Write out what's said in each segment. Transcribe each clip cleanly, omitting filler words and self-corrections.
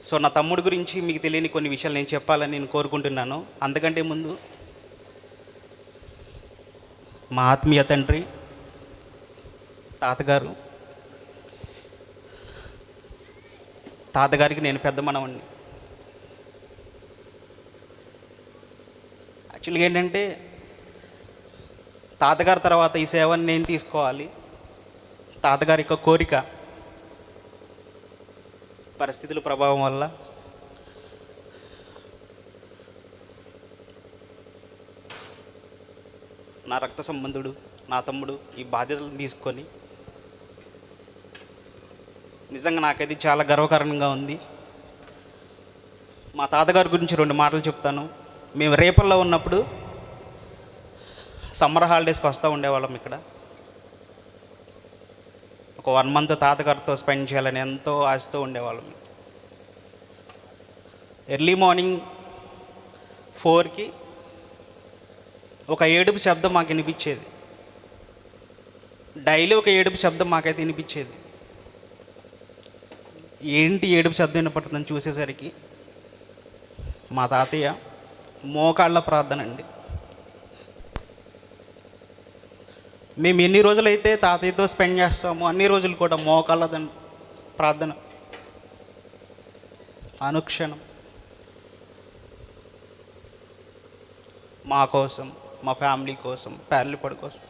So నా తమ్ముడి గురించి మీకు తెలియని కొన్ని విషయాలు నేను చెప్పాలని నేను కోరుకుంటున్నాను. అందుకంటే ముందు మా ఆత్మీయ తండ్రి తాతగారికి నేను పెద్ద మనవణ్ణి. యాక్చువల్గా ఏంటంటే తాతగారి తర్వాత ఈ సేవని నేను తీసుకోవాలి. తాతగారి యొక్క కోరిక పరిస్థితుల ప్రభావం వల్ల నా రక్త సంబంధుడు నా తమ్ముడు ఈ బాధ్యతలను తీసుకొని నిజంగా నాకైతే చాలా గర్వకారణంగా ఉంది. మా తాతగారి గురించి 2 మాటలు చెప్తాను. మేము రేపల్లో ఉన్నప్పుడు సమ్మర్ హాలిడేస్కి వస్తూ ఉండేవాళ్ళం. ఇక్కడ ఒక 1 మంత్ తాతగారితో స్పెండ్ చేయాలని ఎంతో ఆశతో ఉండేవాళ్ళం. ఎర్లీ మార్నింగ్ 4కి ఒక ఏడుపు శబ్దం మాకు వినిపించేది. డైలీ ఒక ఏడుపు శబ్దం మాకైతే వినిపించేది. ఏంటి ఏడుపు శబ్దం వినపడుతుందని చూసేసరికి మా తాతయ్య మోకాళ్ళ ప్రార్థన అండి. మేము ఎన్ని రోజులైతే తాతయ్యతో స్పెండ్ చేస్తామో అన్ని రోజులు కూడా మోకాళ్ళ ప్రార్థన అనుక్షణం మా కోసం, మా ఫ్యామిలీ కోసం, పేర్లిపడి కోసం.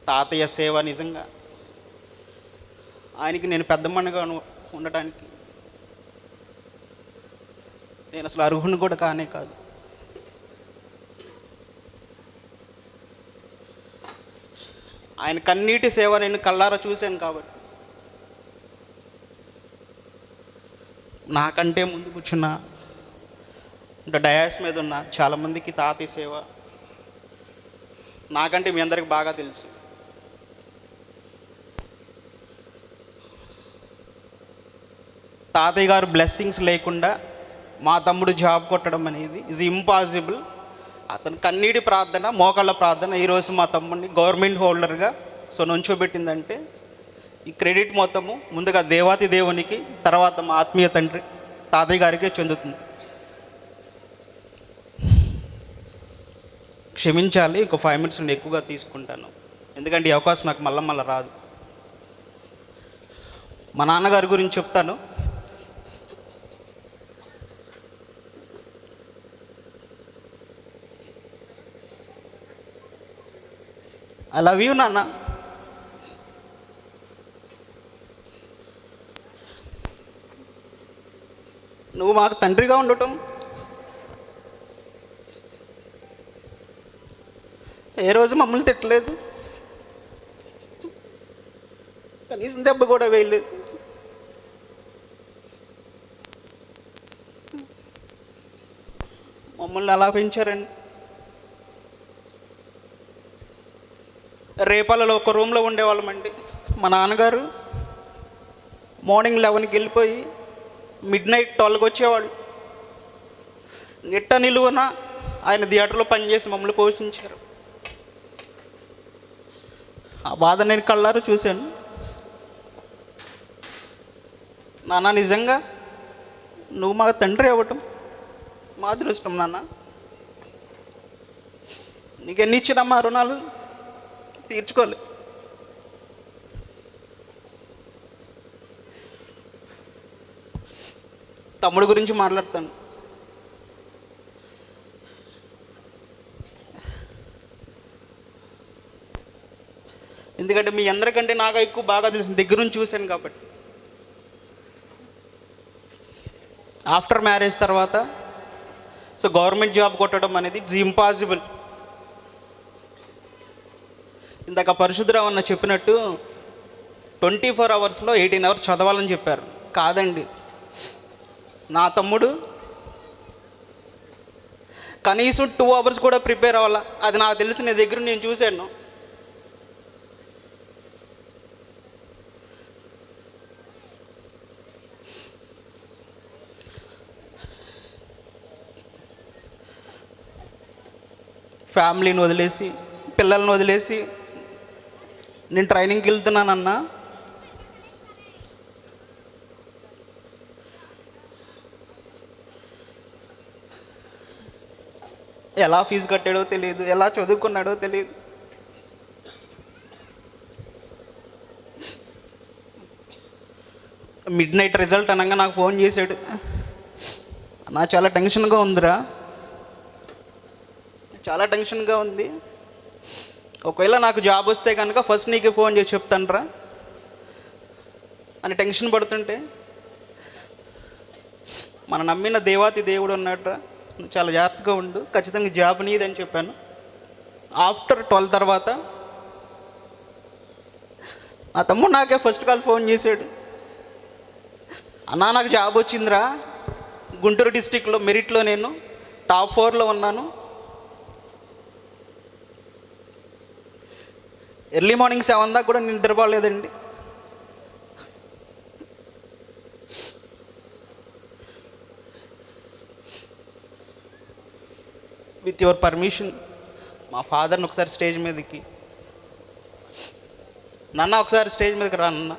తాతయ్య సేవ నిజంగా ఆయనకి నేను పెద్దమ్మగా ఉండటానికి నేను అసలు అర్హుని కూడా కానే కాదు. ఆయన కన్నీటి సేవ నేను కళ్ళారా చూశాను కాబట్టి నాకంటే ముందు కూర్చున్న అంటే డయాస్ మీద ఉన్న చాలామందికి తాతయ్య సేవ నాకంటే మీ అందరికి బాగా తెలుసు. తాతయ్య గారు బ్లెస్సింగ్స్ లేకుండా మా తమ్ముడు జాబ్ కొట్టడం అనేది ఈజ్ ఇంపాసిబుల్. అతను కన్నీటి ప్రార్థన, మోకాళ్ళ ప్రార్థన ఈరోజు మా తమ్ముడిని గవర్నమెంట్ హోల్డర్గా నుంచోబెట్టిందంటే ఈ క్రెడిట్ మొత్తము ముందుగా దేవాతి దేవునికి, తర్వాత మా ఆత్మీయ తండ్రి తాతయ్య గారికే చెందుతుంది. క్షమించాలి, ఒక 5 minutes నుండి ఎక్కువగా తీసుకుంటాను, ఎందుకంటే ఈ అవకాశం నాకు మళ్ళీ రాదు. మా నాన్నగారి గురించి చెప్తాను. ఐ లవ్ యూ నాన్న. నువ్వు మాకు తండ్రిగా ఉండటం, ఏ రోజు మమ్మల్ని తిట్టలేదు, కనీసం దెబ్బ కూడా వేయలేదు. మమ్మల్ని అలా పెంచారండి. రేపాలలో ఒక రూమ్లో ఉండేవాళ్ళమండి. మా నాన్నగారు మార్నింగ్ 11కి వెళ్ళిపోయి మిడ్నైట్ 12కి వచ్చేవాళ్ళు. నిట్ట నిలువున ఆయన థియేటర్లో పనిచేసి మమ్మల్ని పోషించారు. ఆ బాధ నేను కళ్ళారు చూశాను. నాన్న నిజంగా నువ్వు మా తండ్రి అవ్వటం మా అదృష్టం నాన్న. నీకు ఎన్ని ఇచ్చినమ్మా రుణాలు తీర్చుకోలే. తమ్ముడు గురించి మాట్లాడతాను. ఎందుకంటే మీ అందరికంటే నాకు ఎక్కువ బాగా తెలుసు, దగ్గర నుంచి చూశాను కాబట్టి. ఆఫ్టర్ మ్యారేజ్ తర్వాత సో గవర్నమెంట్ జాబ్ కొట్టడం అనేది ఇట్స్ ఇంపాసిబుల్. ఇందాక పరిశుద్ధరావు అన్న చెప్పినట్టు 24 hours 18 hours చదవాలని చెప్పారు. కాదండి, నా తమ్ముడు కనీసం 2 hours కూడా ప్రిపేర్ అవ్వాలా. అది నాకు తెలిసి నీ దగ్గర నేను చూశాను. ఫ్యామిలీని వదిలేసి, పిల్లల్ని వదిలేసి నేను ట్రైనింగ్కి వెళ్తున్నానన్నా. ఎలా ఫీజు కట్టాడో తెలియదు, ఎలా చదువుకున్నాడో తెలియదు. మిడ్ నైట్ రిజల్ట్ అనగా నాకు ఫోన్ చేశాడు, నా చాలా టెన్షన్గా ఉందిరా, చాలా టెన్షన్గా ఉంది, ఒకవేళ నాకు జాబ్ వస్తే కనుక ఫస్ట్ నీకే ఫోన్ చేసి చెప్తానురా అని టెన్షన్ పడుతుంటే, మన నమ్మిన దేవాతి దేవుడు ఉన్నాడురా, చాలా జాగ్రత్తగా ఉండు, ఖచ్చితంగా జాబ్ నీదని చెప్పాను. ఆఫ్టర్ 12 తర్వాత నా తమ్ముడు నాకే ఫస్ట్ కాల్ ఫోన్ చేశాడు, అన్నా నాకు జాబ్ వచ్చిందిరా, గుంటూరు డిస్టిక్లో మెరిట్లో నేను టాప్ 4లో ఉన్నాను, ఎర్లీ మార్నింగ్ 7 దాకా కూడా నేను నిద్రపోలేదండి. విత్ యువర్ పర్మిషన్ మా ఫాదర్ని ఒకసారి స్టేజ్ మీదకి, నాన్న ఒకసారి స్టేజ్ మీదకి రా అన్న.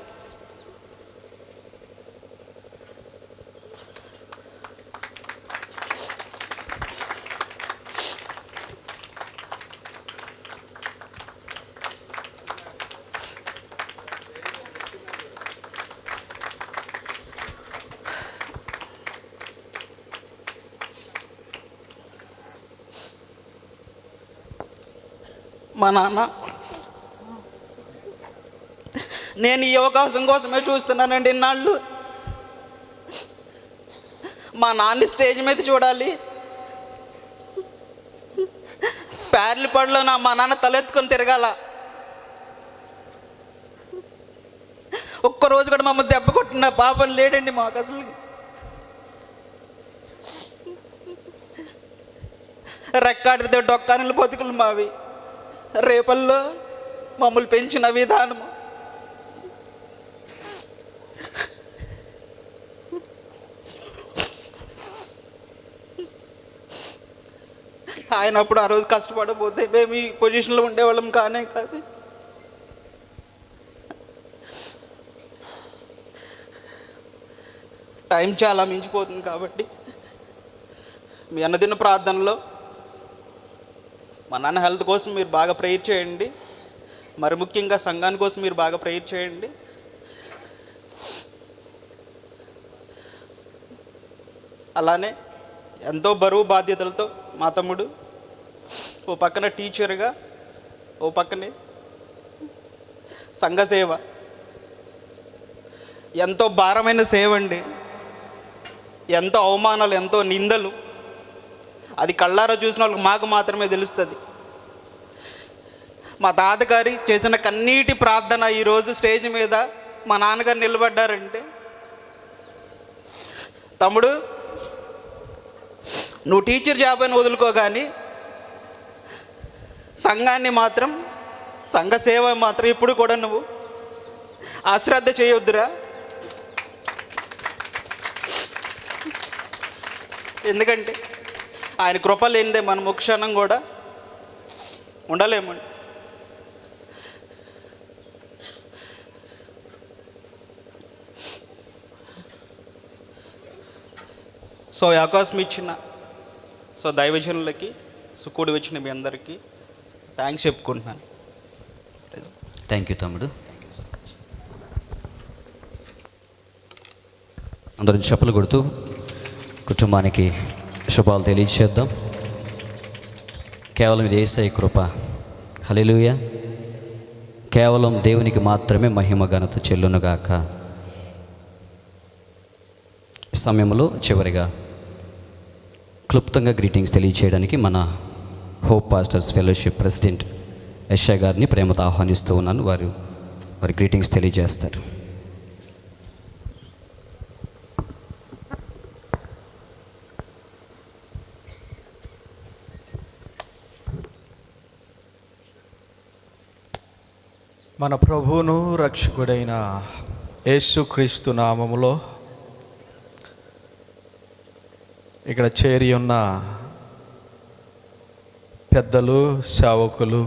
మా నాన్న, నేను ఈ అవకాశం కోసమే చూస్తున్నానండి ఇన్నాళ్ళు, మా నాన్న స్టేజ్ మీద చూడాలి, ప్యార్లపడిలో మా నాన్న తలెత్తుకొని తిరగాల, ఒక్కరోజు కూడా మమ్మల్ని దెబ్బ కొట్టిన పాపం లేడండి మాకు అసలు. రెక్కాడితే డొక్కానిల బతుకులు మావి, రేపల్లో మమ్మల్ని పెంచిన విధానము, ఆయన అప్పుడు ఆ రోజు కష్టపడబోతే మేము ఈ పొజిషన్లో ఉండేవాళ్ళం కానే కాదు. టైం చాలా మించిపోతుంది కాబట్టి మీ అన్నదిన ప్రార్థనలో మా నాన్న హెల్త్ కోసం మీరు బాగా ప్రేయర్ చేయండి, మరి ముఖ్యంగా సంఘాని కోసం మీరు బాగా ప్రేయర్ చేయండి. అలానే ఎంతో బరువు బాధ్యతలతో మా తమ్ముడు ఓ పక్కన టీచర్గా, ఓ పక్కనే సంఘ సేవ, ఎంతో భారమైన సేవ అండి, ఎంతో అవమానాలు, ఎంతో నిందలు, అది కళ్ళారా చూసిన వాళ్ళకి మాకు మాత్రమే తెలుస్తుంది. మా తాతగారి చేసిన కన్నీటి ప్రార్థన ఈరోజు స్టేజ్ మీద మా నాన్నగారు నిలబడ్డారంటే, తమ్ముడు నువ్వు టీచర్ జాబ్ అని వదులుకో, కానీ సంఘాన్ని మాత్రం, సంఘ సేవ మాత్రం ఇప్పుడు కూడా నువ్వు అశ్రద్ధ చేయొద్దురా. ఎందుకంటే ఆయన కృప లేనిదే మనం ఒక క్షణం కూడా ఉండలేమండి. సో ఈ అవకాశం ఇచ్చిన దైవజనులకి, కూడి వచ్చిన మీ అందరికీ థ్యాంక్స్ చెప్పుకుంటున్నాను. థ్యాంక్ యూ తమ్ముడు. అందరం చెప్పులు కొడుతూ కుటుంబానికి శుభాలు తెలియచేద్దాం. కేవలం ఇది యేసయ్య కృప. హల్లెలూయా. కేవలం దేవునికి మాత్రమే మహిమ ఘనత చెల్లునుగాక. ఈ సమయంలో చివరిగా క్లుప్తంగా గ్రీటింగ్స్ తెలియచేయడానికి మన హోప్ పాస్టర్స్ ఫెలోషిప్ ప్రెసిడెంట్ యెషయా గారిని ప్రేమతో ఆహ్వానిస్తూ ఉన్నాను. వారి గ్రీటింగ్స్ తెలియజేస్తారు. మన ప్రభువును రక్షకుడైన యేసుక్రీస్తు నామములో ఇక్కడ చేరి ఉన్న పెద్దలు, సేవకులు,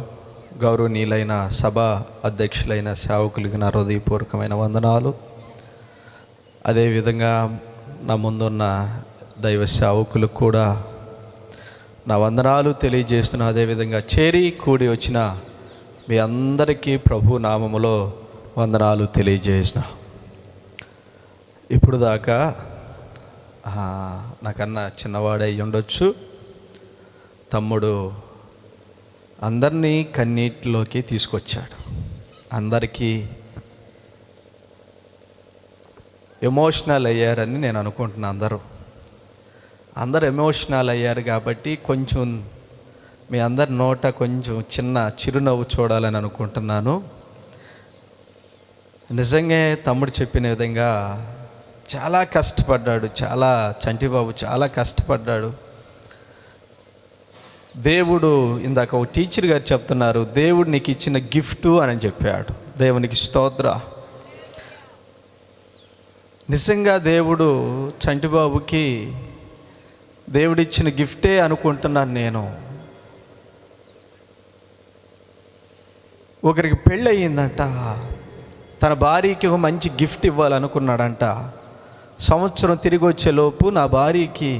గౌరవనీయులైన సభ అధ్యక్షులైన సేవకులకి నా హృదయపూర్వకమైన వందనాలు. అదేవిధంగా నా ముందున్న దైవ సేవకులకు కూడా నా వందనాలు తెలియజేస్తున్నా. అదేవిధంగా చేరి కూడి వచ్చిన మీ అందరికీ ప్రభు నామములో వందనాలు తెలియజేసిన. ఇప్పుడు దాకా నాకన్నా చిన్నవాడై ఉండొచ్చు తమ్ముడు అందరినీ కన్నీటిలోకి తీసుకొచ్చాడు. అందరికీ ఎమోషనల్ అయ్యారని నేను అనుకుంటున్నాను. అందరు ఎమోషనల్ అయ్యారు కాబట్టి కొంచెం మీ అందరి నోట కొంచెం చిన్న చిరునవ్వు చూడాలని అనుకుంటున్నాను. నిజంగా తమ్ముడు చెప్పిన విధంగా చాలా కష్టపడ్డాడు. చంటిబాబు చాలా కష్టపడ్డాడు. దేవుడు, ఇందాక ఒక టీచర్ గారు చెప్తున్నారు, దేవుడు నీకు ఇచ్చిన గిఫ్ట్ అని చెప్పాడు. దేవునికి స్తోత్ర. నిజంగా దేవుడు చంటిబాబుకి దేవుడిచ్చిన గిఫ్టే అనుకుంటున్నాను నేను. ఒకరికి పెళ్ళి అయ్యిందంట, తన భార్యకి ఒక మంచి గిఫ్ట్ ఇవ్వాలనుకున్నాడంట. సంవత్సరం తిరిగి వచ్చేలోపు నా భార్యకి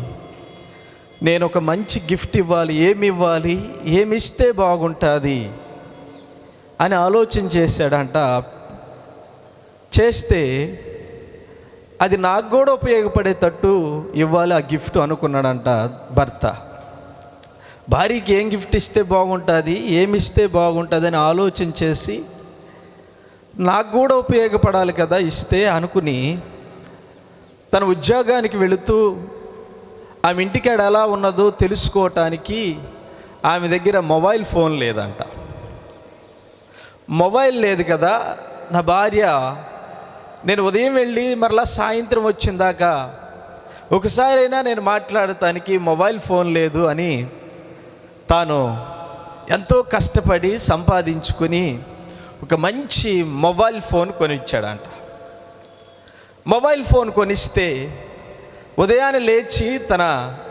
నేను ఒక మంచి గిఫ్ట్ ఇవ్వాలి, ఏమి ఇస్తే బాగుంటుంది అని ఆలోచన చేశాడంట. చేస్తే అది నాకు కూడా ఉపయోగపడేటట్టు ఇవ్వాలి ఆ గిఫ్ట్ అనుకున్నాడంట భర్త. భార్యకి ఏం గిఫ్ట్ ఇస్తే బాగుంటుంది, ఏమి ఇస్తే బాగుంటుంది అని ఆలోచన చేసి నాకు కూడా ఉపయోగపడాలి కదా ఇస్తే అనుకుని తన ఉద్యోగానికి వెళుతూ ఆమె ఇంటికాడ ఎలా ఉన్నదో తెలుసుకోవటానికి ఆమె దగ్గర మొబైల్ ఫోన్ లేదంట. మొబైల్ లేదు కదా, నా భార్య నేను ఉదయం వెళ్ళి మరలా సాయంత్రం వచ్చిందాకా ఒకసారైనా నేను మాట్లాడటానికి మొబైల్ ఫోన్ లేదు అని తాను ఎంతో కష్టపడి సంపాదించుకుని ఒక మంచి మొబైల్ ఫోన్ కొనిచ్చాడంట. మొబైల్ ఫోన్ కొనిస్తే ఉదయాన్నే లేచి తన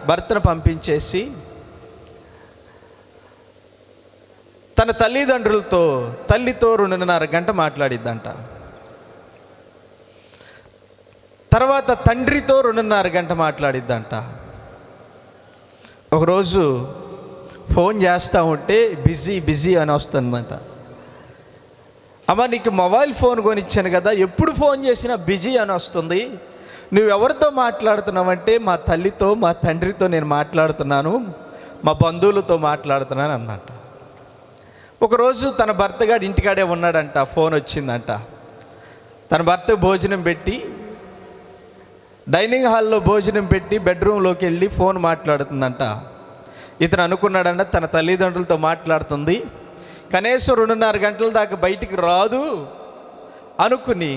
భర్తను పంపించేసి తన తల్లితో 2.5 గంట మాట్లాడిద్దంట. తర్వాత తండ్రితో 2.5 గంట మాట్లాడిద్దంట. ఒకరోజు ఫోన్ చేస్తూ ఉంటే బిజీ అని వస్తుందంట. అమ్మ, నీకు మొబైల్ ఫోన్ కొనిచ్చాను కదా, ఎప్పుడు ఫోన్ చేసినా బిజీ అని వస్తుంది, నువ్వెవరితో మాట్లాడుతున్నావంటే మా తల్లితో మా తండ్రితో నేను మాట్లాడుతున్నాను, మా బంధువులతో మాట్లాడుతున్నాను అందంట. ఒకరోజు తన భర్తగాడు ఇంటికాడే ఉన్నాడంట. ఫోన్ వచ్చిందంట. తన భర్త భోజనం పెట్టి డైనింగ్ హాల్లో భోజనం పెట్టి బెడ్రూమ్లోకి వెళ్ళి ఫోన్ మాట్లాడుతుందంట. ఇతను అనుకున్నాడంట తన తల్లిదండ్రులతో మాట్లాడుతుంది, కనీసం 2.5 గంటల దాకా బయటికి రాదు అనుకుని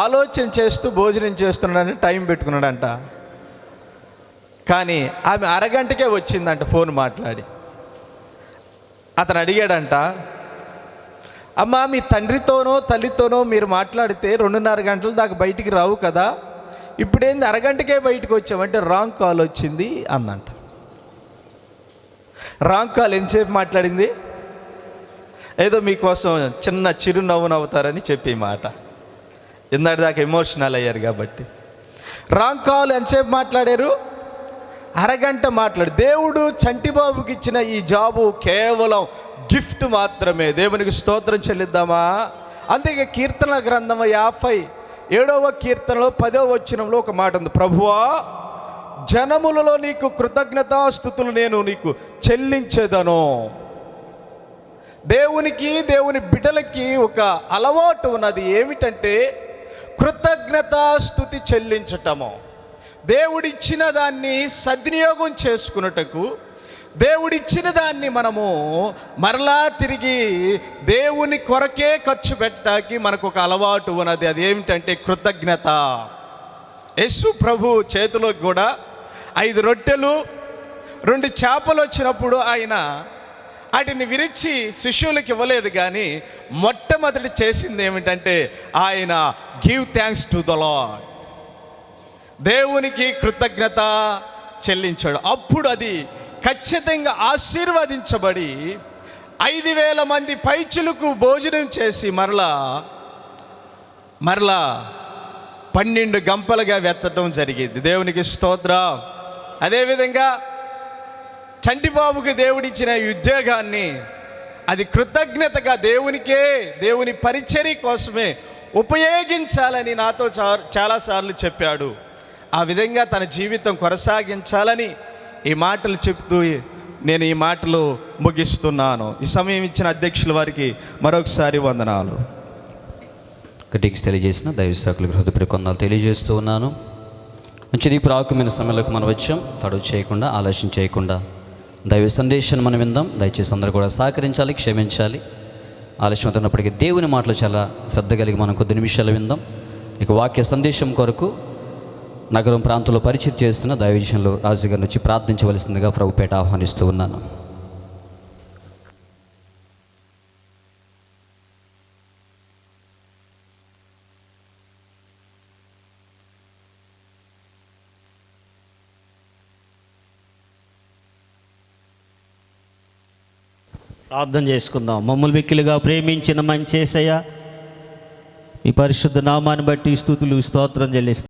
ఆలోచన చేస్తూ భోజనం చేస్తున్నాడని టైం పెట్టుకున్నాడంట. కానీ ఆమె అరగంటకే వచ్చిందంట ఫోన్ మాట్లాడి. అతను అడిగాడంట, అమ్మ, మీ తండ్రితోనో తల్లితోనో మీరు మాట్లాడితే 2.5 గంటల దాకా బయటికి రావు కదా, ఇప్పుడేంది అరగంటకే బయటకు వచ్చామంటే రాంగ్ కాల్ వచ్చింది అందంట. రాంగ్ కాల్ ఎంతసేపు మాట్లాడింది? ఏదో మీకోసం చిన్న చిరునవ్వు నవ్వుతారని చెప్పి మాట. ఇందాటి దాకా ఎమోషనల్ అయ్యారు కాబట్టి. రాంగ్ కాల్ ఎంతసేపు మాట్లాడారు? అరగంట మాట్లాడు. దేవుడు చంటిబాబుకి ఇచ్చిన ఈ జాబు కేవలం గిఫ్ట్ మాత్రమే. దేవునికి స్తోత్రం చెల్లిద్దామా? అందుకే కీర్తన గ్రంథం 57వ కీర్తనలో 10వ వచనంలో ఒక మాట ఉంది, ప్రభువా జనములలో నీకు కృతజ్ఞతాస్తుతులు నేను నీకు చెల్లించేదను. దేవుని బిడ్డలకి ఒక అలవాటు ఉన్నది, ఏమిటంటే కృతజ్ఞతాస్తుతి చెల్లించటము. దేవుడిచ్చిన దాన్ని సద్వినియోగం చేసుకున్నటకు, దేవుడిచ్చిన దాన్ని మనము మరలా తిరిగి దేవుని కొరకే ఖర్చు పెట్టడానికి మనకు ఒక అలవాటు ఉన్నది. అది ఏమిటంటే కృతజ్ఞత. యేసు ప్రభు చేతిలోకి కూడా 5 రొట్టెలు 2 చేపలు వచ్చినప్పుడు ఆయన వాటిని విరిచి శిష్యులకు ఇవ్వలేదు, కానీ మొట్టమొదటి చేసింది ఏమిటంటే ఆయన give thanks to the lord, దేవునికి కృతజ్ఞత చెల్లించాడు. అప్పుడు అది ఖచ్చితంగా ఆశీర్వదించబడి 5,000 మంది పైచులకు భోజనం చేసి మరలా 12 గంపలుగా వెత్తడం జరిగింది. దేవునికి స్తోత్రం. అదేవిధంగా చంటిబాబుకి దేవుడిచ్చిన ఈ ఉద్యోగాన్ని అది కృతజ్ఞతగా దేవుని పరిచర్య కోసమే ఉపయోగించాలని నాతో చాలాసార్లు చెప్పాడు. ఆ విధంగా తన జీవితం కొనసాగించాలని ఈ మాటలు చెప్తూ నేను ఈ మాటలు ముగిస్తున్నాను. ఈ సమయం ఇచ్చిన అధ్యక్షుల వారికి మరొకసారి వందనాలు. గ్రీటింగ్స్ తెలియజేసిన దైవ సేవకులకు హృదయపూర్వక వందనాలు తెలియజేస్తూ ఉన్నాను. మంచిది, ప్రాముఖ్యమైన సమయంలోకి మనం వచ్చాం. తడువు చేయకుండా, ఆలస్యం చేయకుండా దైవ సందేశాన్ని మనం విందాం. దయచేసి అందరూ కూడా సహకరించాలి, క్షమించాలి. ఆలస్యం అవుతున్నప్పటికీ దేవుని మాటలు చాలా శ్రద్ధ కలిగి మనం కొద్ది నిమిషాలు విందాం. ఇక వాక్య సందేశం కొరకు నగరం ప్రాంతంలో పరిచయం చేస్తున్న దైవజనులు రాజు గారి నుంచి ప్రార్థించవలసిందిగా ప్రభుపేట ఆహ్వానిస్తూ ఉన్నాను. ప్రార్థన చేసుకుందాం. మమ్మల్ని మిక్కిలిగా ప్రేమించిన మంచి యేసయ్య, మీ పరిశుద్ధ నామాన్ని బట్టి స్తుతులు స్తోత్రం చెల్లిస్తాం.